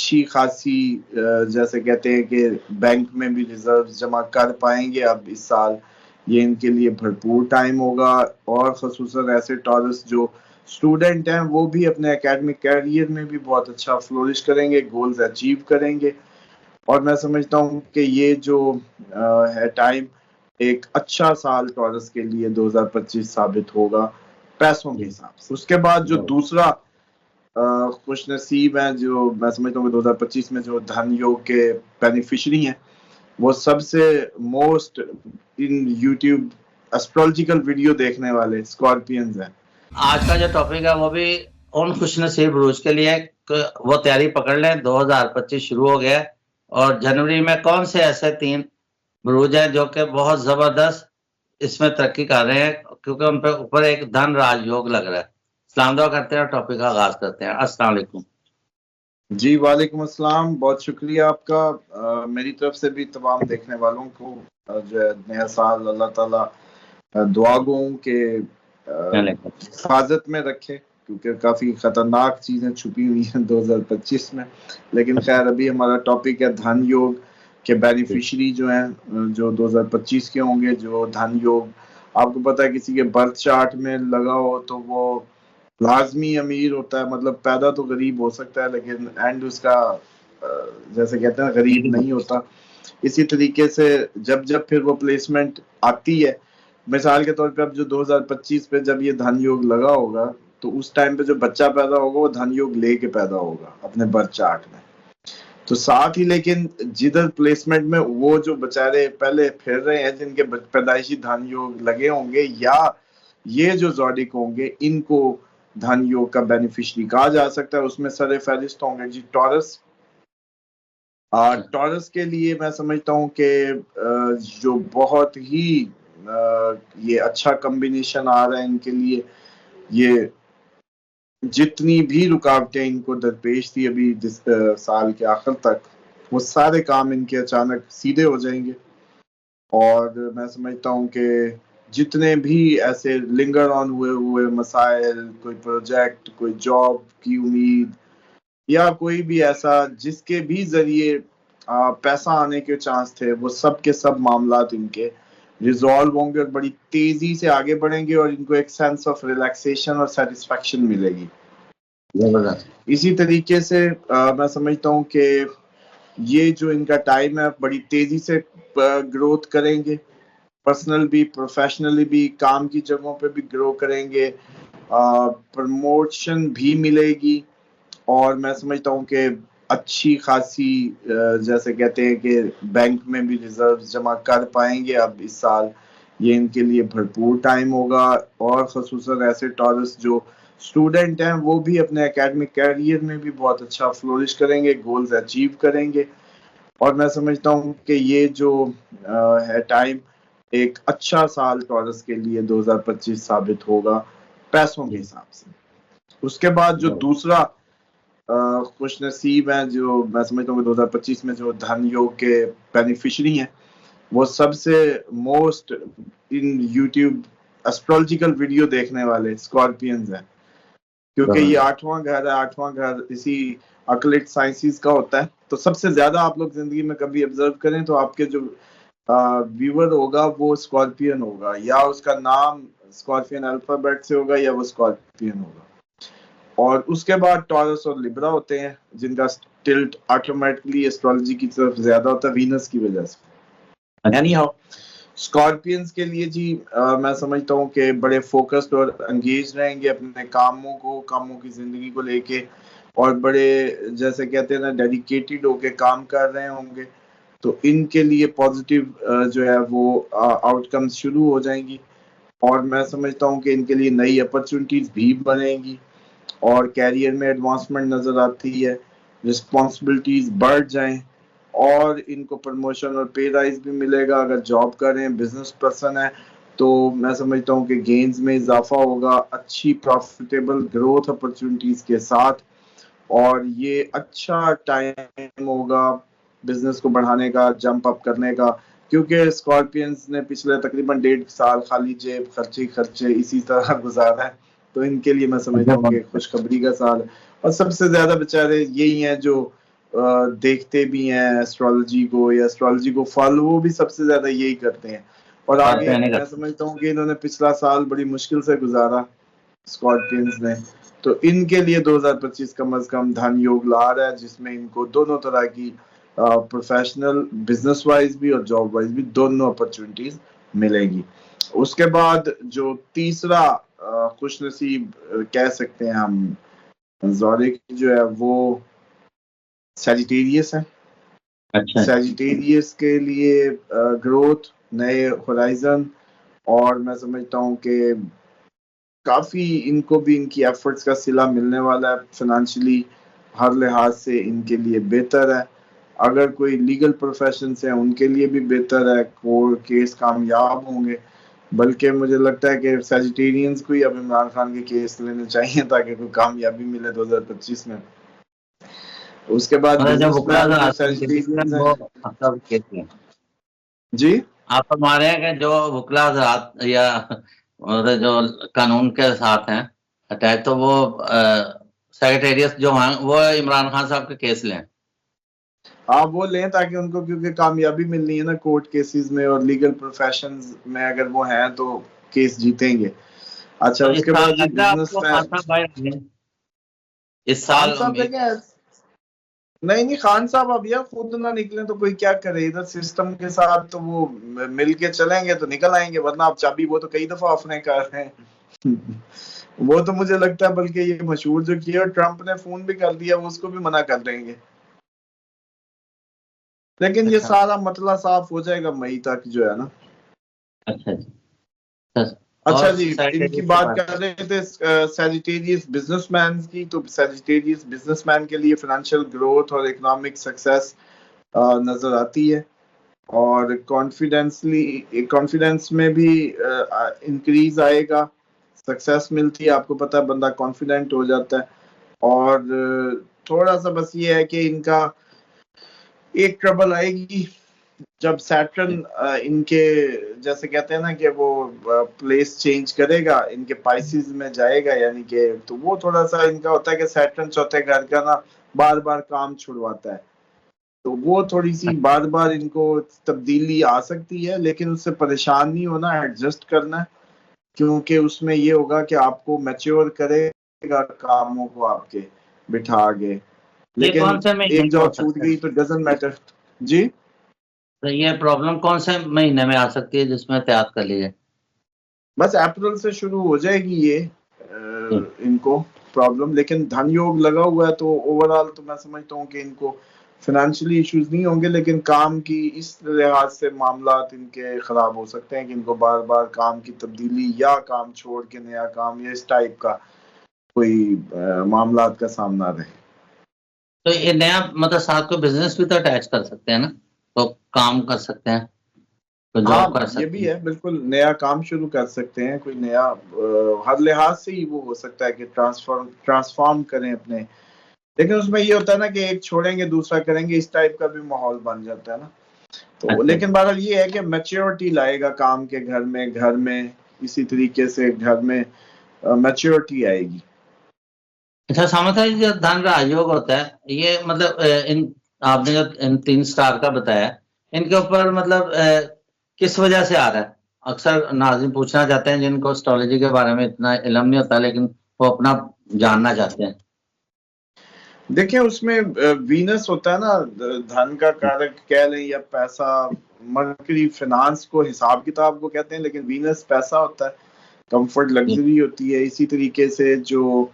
अच्छी खासी जैसे कहते हैं कि बैंक में भी रिजर्व जमा कर पाएंगे अब इस साल। ये इनके लिए भरपूर टाइम होगा, और ख़ुसूसन ऐसे टॉरस जो स्टूडेंट हैं वो भी अपने एकेडमिक कैरियर में भी बहुत अच्छा फ्लोरिश करेंगे, गोल्स अचीव करेंगे। और मैं समझता हूँ कि ये जो है टाइम, एक अच्छा साल टॉरस के लिए 2025 साबित होगा पैसों के हिसाब से। उसके बाद जो दूसरा खुश नसीब है, जो मैं समझता हूँ कि 2025 में जो धन योग के बेनिफिशरी हैं, वो सबसे most in YouTube astrological video देखने वाले स्कॉर्पियंस हैं। आज का जो टॉपिक है वो भी उन खुशनसीब बुरुज के लिए वो तैयारी पकड़ लें। 2025 शुरू हो गया और जनवरी में कौन से ऐसे 3 बुरुज हैं जो कि बहुत जबरदस्त इसमें तरक्की कर रहे हैं, क्योंकि उन पे ऊपर एक धन राजयोग लग रहा है। सलाम दुआ करते हैं और टॉपिक का आगाज करते हैं। अस्सलाम वालेकुम। जी वालेकुम अस्सलाम, बहुत शुक्रिया आपका। मेरी तरफ से भी तमाम देखने वालों को जो है नया साल अल्लाह ताला दुआ गो के हिफाजत में रखे, क्योंकि काफ़ी ख़तरनाक चीज़ें छुपी हुई हैं 2025 में। लेकिन खैर अभी हमारा टॉपिक है धन योग के बेनिफिशरी जो हैं, जो 2025 के होंगे। जो धन योग आपको पता है किसी के बर्थ चार्ट में लगा हो तो वो लाजमी अमीर होता है, मतलब पैदा तो गरीब हो सकता है लेकिन एंड उसका जैसे कहते हैं गरीब नहीं होता। इसी तरीके से जब जब फिर वो प्लेसमेंट आती है, मिसाल के तौर पे अब जो 2025 पे जब ये धन योग लगा होगा तो उस टाइम पे जो बच्चा पैदा होगा वो धन योग लेके पैदा होगा अपने बर्थ चार्ट में। तो साथ ही लेकिन जिधर प्लेसमेंट में वो जो बेचारे पहले फिर रहे हैं जिनके पैदाइशी धन योग लगे होंगे, या ये जो ज़ोडिक होंगे, इनको धन योग का बेनिफिशरी कहा जा सकता है। उसमें सर फहरिस्त होंगे जी टॉरस। टॉरस के लिए मैं समझता हूँ कि जो बहुत ही ये अच्छा कॉम्बिनेशन आ रहा है इनके लिए, ये जितनी भी रुकावटें इनको दरपेश थी अभी जिस साल के आखिर तक, वो सारे काम इनके अचानक सीधे हो जाएंगे। और मैं समझता हूँ कि जितने भी ऐसे लिंगर ऑन हुए मसाइल, कोई प्रोजेक्ट, कोई जॉब की उम्मीद, या कोई भी ऐसा जिसके भी जरिए पैसा आने के चांस थे, वो सब के सब मामलात इनके रिजॉल्व होंगे और बड़ी तेजी से आगे बढ़ेंगे और इनको एक सेंस ऑफ रिलैक्सेशन और सेटिस्फैक्शन मिलेगी। इसी तरीके से मैं समझता हूँ कि ये जो इनका टाइम है बड़ी तेजी से ग्रोथ करेंगे, पर्सनल भी प्रोफेशनली भी, काम की जगहों पे भी ग्रो करेंगे, प्रमोशन भी मिलेगी। और मैं समझता हूँ कि अच्छी खासी जैसे कहते हैं कि बैंक में भी रिजर्व जमा कर पाएंगे अब इस साल। ये इनके लिए भरपूर टाइम होगा, और ख़ुसूसन ऐसे टॉरस जो स्टूडेंट हैं वो भी अपने एकेडमिक कैरियर में भी बहुत अच्छा फ्लोरिश करेंगे, गोल्स अचीव करेंगे। और मैं समझता हूँ कि ये जो है टाइम, एक अच्छा साल टॉरस के लिए 2025 साबित होगा पैसों के हिसाब से। उसके बाद जो दूसरा खुश नसीब हैं, जो मैं समझता हूँ कि 2025 में जो धन योग के बेनिफिशरी हैं, वो सबसे most in YouTube astrological video देखने वाले स्कॉर्पियंस हैं, क्योंकि ये 8वां घर है। 8वां घर इसी अकलेट साइंसिस का होता है। तो सबसे ज्यादा आप लोग जिंदगी में कभी ऑब्जर्व करें तो आपके जो व्यूअर होगा वो स्कॉर्पियन होगा, या उसका नाम स्कॉर्पियन अल्फाबेट से होगा, या वो स्कॉर्पियन होगा। और उसके बाद टॉरस और लिब्रा होते हैं जिनका टिल्ट ऑटोमेटिकली एस्ट्रोलॉजी की तरफ ज्यादा होता है वीनस की वजह से। यानी हाउ स्कॉर्पियंस के लिए जी मैं समझता हूँ कि बड़े फोकस्ड और एंगेज रहेंगे अपने कामों की जिंदगी को लेके, और बड़े जैसे कहते हैं ना डेडिकेटेड होके काम कर रहे होंगे। तो इनके लिए पॉजिटिव जो है वो आउटकम्स शुरू हो जाएंगी, और मैं समझता हूँ कि इनके लिए नई अपॉर्चुनिटीज भी बनेंगी, और कैरियर में एडवांसमेंट नज़र आती है, रिस्पॉन्सिबिलिटीज बढ़ जाएं, और इनको प्रमोशन और पे राइज भी मिलेगा। अगर जॉब कर रहे हैं, बिजनेस पर्सन है, तो मैं समझता हूँ कि गेन्स में इजाफा होगा अच्छी प्रॉफिटेबल ग्रोथ अपॉर्चुनिटीज के साथ। और ये अच्छा टाइम होगा बिजनेस को बढ़ाने का, जंप अप करने का, क्योंकि स्कॉर्पियंस ने पिछले तकरीबन 1.5 साल खाली जेब खर्चे इसी तरह गुजारा है। तो इनके लिए मैं समझता हूँ कि खुशखबरी का साल है। और सबसे ज्यादा बेचारे यही हैं जो देखते भी हैं एस्ट्रोलॉजी को, या एस्ट्रोलॉजी को फॉलो वो भी सबसे ज्यादा यही करते हैं। और आगे नहीं मैं करते। समझता हूँ कि इन्होंने पिछला साल बड़ी मुश्किल से गुजारा स्कॉर्पियंस ने, तो इनके लिए 2025 कम से कम धन योग ला रहा है, जिसमें इनको दोनों तरह की प्रोफेशनल बिजनेस वाइज भी और जॉब वाइज भी दोनों अपॉर्चुनिटीज मिलेगी। उसके बाद जो तीसरा खुश नसीब कह सकते हैं हम ज़ोडिक जो है वो सैजिटेरियस है। अच्छा सैजिटेरियस के लिए ग्रोथ, नए होराइजन, और मैं समझता हूँ कि काफी इनको भी इनकी एफर्ट्स का सिला मिलने वाला है। फाइनेंशियली हर लिहाज से इनके लिए बेहतर है। अगर कोई लीगल प्रोफेशन से है उनके लिए भी बेहतर है, कोर्ट केस कामयाब होंगे। बल्कि मुझे लगता है कि सैजिटेरियंस को ही अब इमरान खान के केस लेने चाहिए ताकि कोई कामयाबी मिले 2025 में। उसके बाद मतलब जो बिजनेसमैन वुकलाज जो आते सैजिटेरियंस हैं वो हैं मतलब कहते हैं, जी, आप फरमा रहे हैं कि जो वुकलाज या मतलब जो कानून के साथ हैं अटैच, तो वो सेक्रेटेरियत जो हैं वो इमरान खान साहब के केस लें। आप वो लें ताकि उनको, क्योंकि कामयाबी मिलनी है ना कोर्ट केसेस में और लीगल प्रोफेशंस में, अगर वो हैं तो केस जीतेंगे। अच्छा, तो इस उसके साल बाद जी लग रहा है आपको खान बिजनेसमैन साहब भाई, इस खान साल साहब उम्मीद? देखें, नहीं नहीं, खान साहब अब यार खुद ना निकले तो कोई क्या करे, इधर सिस्टम के साथ तो वो मिल के चलेंगे तो निकल आएंगे, वरना आप चाबी वो तो कई दफा ऑफर कर रहे हैं। वो तो मुझे लगता है बल्कि ये मशहूर जो किया, ट्रंप ने फोन भी कर दिया, वो उसको भी मना कर देंगे। लेकिन ये अच्छा सारा मतला साफ हो जाएगा मई तक जो है ना। अच्छा अच्छा। अच्छा और जी, इनकी सेक्रेटेरिएट के बात बारे कर रहे थे सैजिटेरियस बिजनेसमैन की, तो सैजिटेरियस बिजनेसमैन के लिए फाइनेंशियल ग्रोथ और इकोनॉमिक सक्सेस नजर आती है, और कॉन्फिडेंस में भी इंक्रीज आएगा। सक्सेस मिलती है, आपको पता है बंदा कॉन्फिडेंट हो जाता है। और थोड़ा सा बस ये है कि इनका एक ट्रबल आएगी जब सैटर्न इनके, जैसे कहते हैं ना कि वो प्लेस चेंज करेगा, इनके पाइसेस में जाएगा, यानी कि तो वो थोड़ा सा इनका होता है कि सैटर्न चौथे घर का ना बार बार काम छुड़वाता है, तो वो थोड़ी सी में। बार बार इनको तब्दीली आ सकती है, लेकिन उससे परेशान नहीं होना, एडजस्ट करना है। क्योंकि उसमें ये होगा कि आपको मैच्योर करेगा कामों को आपके बिठा आगे, ये लेकिन कौन से महीने एक में हो जॉब छूट सकता है? गई तो डजेंट मैटर। जी, तो ये प्रॉब्लम कौन से महीने में आ सकती है जिसमें एहतियात कर लीजिए? बस अप्रैल से शुरू हो जाएगी ये इनको प्रॉब्लम, लेकिन धन योग लगा हुआ है तो ओवरऑल तो मैं समझता हूँ कि इनको फाइनेंशियली इश्यूज नहीं होंगे, लेकिन काम की इस लिहाज से मामलात इनके खराब हो सकते हैं कि इनको बार बार काम की तब्दीली या काम छोड़ के नया काम या इस टाइप का कोई मामलात का सामना रहे। तो ये नया मतलब साथ को बिजनेस भी तो अटैच कर सकते हैं ना, तो काम कर सकते हैं, तो जॉब हाँ, कर ये सकते भी हैं। है, बिल्कुल नया काम शुरू कर सकते हैं, कोई नया हर लिहाज से ही वो हो सकता है कि ट्रांसफॉर्म करें अपने, लेकिन उसमें ये होता है ना कि एक छोड़ेंगे दूसरा करेंगे, इस टाइप का भी माहौल बन जाता है ना। तो अच्छा लेकिन बहरहाल ये है कि मैच्योरिटी लाएगा काम के, घर में इसी तरीके से घर में मैच्योरिटी आएगी। अच्छा, सामंत जी, जो धन राजयोग होता है ये मतलब इन आपने जो इन 3 स्टार का बताया, इनके ऊपर मतलब किस वजह से आ रहा है? अक्सर नाज़रीन पूछना चाहते हैं जिनको एस्ट्रोलॉजी के बारे में इतना इल्म नहीं होता, लेकिन वो अपना जानना चाहते हैं। देखिए उसमें वीनस होता है ना, धन का कारक कह लें या पैसा, मरकरी फाइनेंस को हिसाब किताब को कहते हैं, लेकिन वीनस पैसा होता है, कंफर्ट लग्जरी होती है। इसी तरीके से जो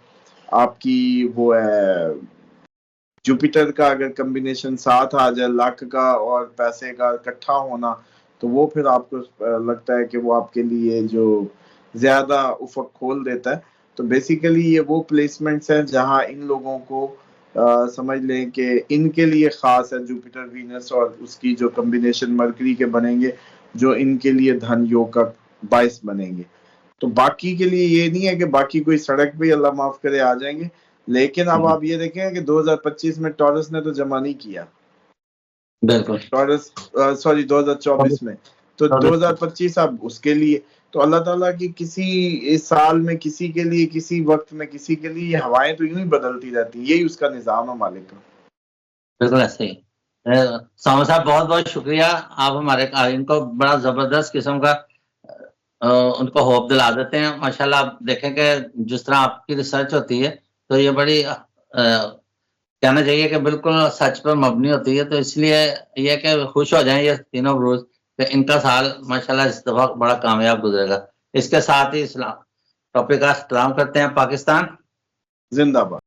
आपकी वो है जुपिटर का अगर कॉम्बिनेशन साथ आ जाए, लक का और पैसे का इकट्ठा होना, तो वो फिर आपको लगता है कि वो आपके लिए जो ज्यादा उफक खोल देता है। तो बेसिकली ये वो प्लेसमेंट्स हैं जहां इन लोगों को समझ लें कि इनके लिए खास है जुपिटर वीनस, और उसकी जो कॉम्बिनेशन मरकरी के बनेंगे जो इनके लिए धन योग का बायस बनेंगे। तो बाकी के लिए ये नहीं है कि बाकी कोई सड़क पे अल्लाह माफ करे आ जाएंगे, लेकिन अब आप ये देखें कि 2025 में टॉरस ने तो जमा नहीं किया, बिल्कुल। टॉरस सॉरी 2024 में, तो 2025 अब उसके लिए, तो अल्लाह ताला की किसी इस साल में किसी के लिए किसी वक्त में किसी के लिए हवाएं तो यूं ही बदलती रहती, यही उसका निजाम है मालिक का। बिल्कुल ऐसे ही। सामा साहब बहुत बहुत शुक्रिया, आप हमारे इनको बड़ा जबरदस्त किस्म का उनको होप दिला देते हैं। माशाल्लाह आप देखें कि जिस तरह आपकी रिसर्च होती है तो ये बड़ी कहना चाहिए कि बिल्कुल सच पर मबनी होती है। तो इसलिए ये कि खुश हो जाएं ये तीनों ब्रूज कि इनका साल माशाल्लाह इस दफा बड़ा कामयाब गुजरेगा। इसके साथ ही इस्लाम टॉपिक का सलाम करते हैं। पाकिस्तान जिंदाबाद।